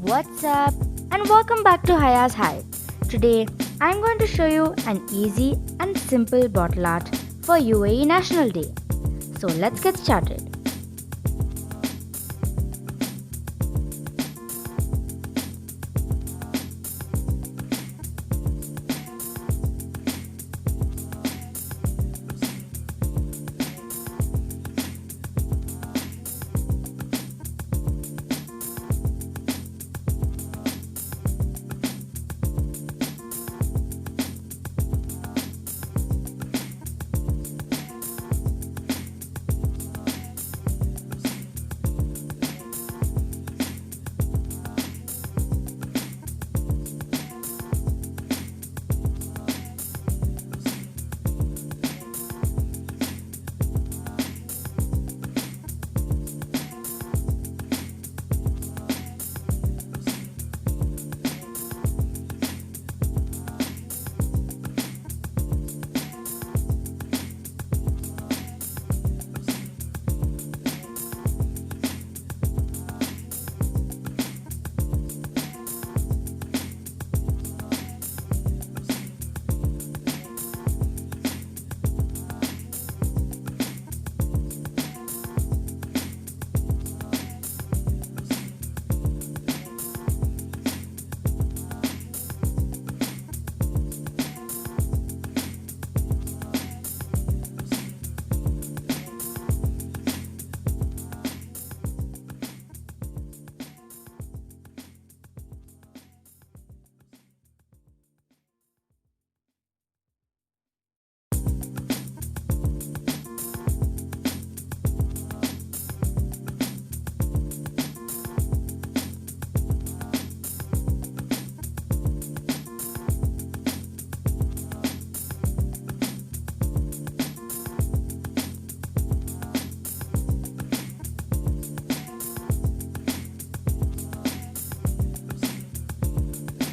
What's up? And welcome back to Hayas Hive. Today I'm going to show you an easy and simple bottle art for UAE National Day. So let's get started.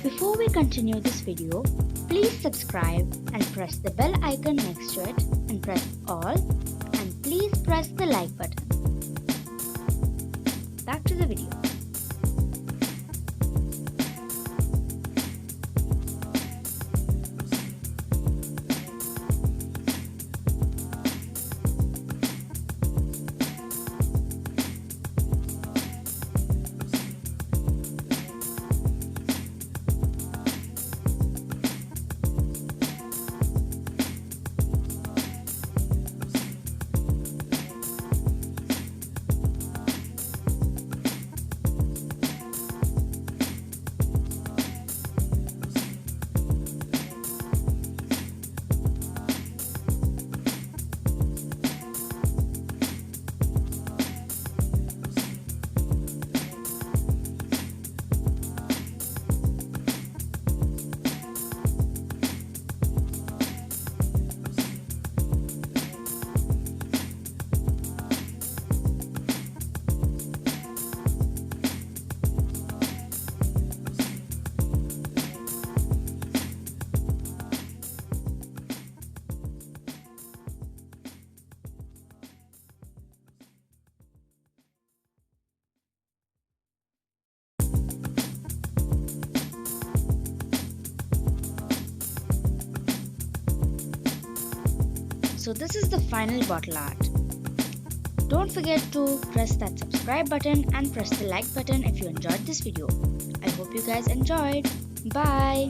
Before we continue this video, please subscribe and press the bell icon next to it and press all, and please press the like button. Back to the video. So this is the final bottle art. Don't forget to press that subscribe button and press the like button if you enjoyed this video. I hope you guys enjoyed. Bye.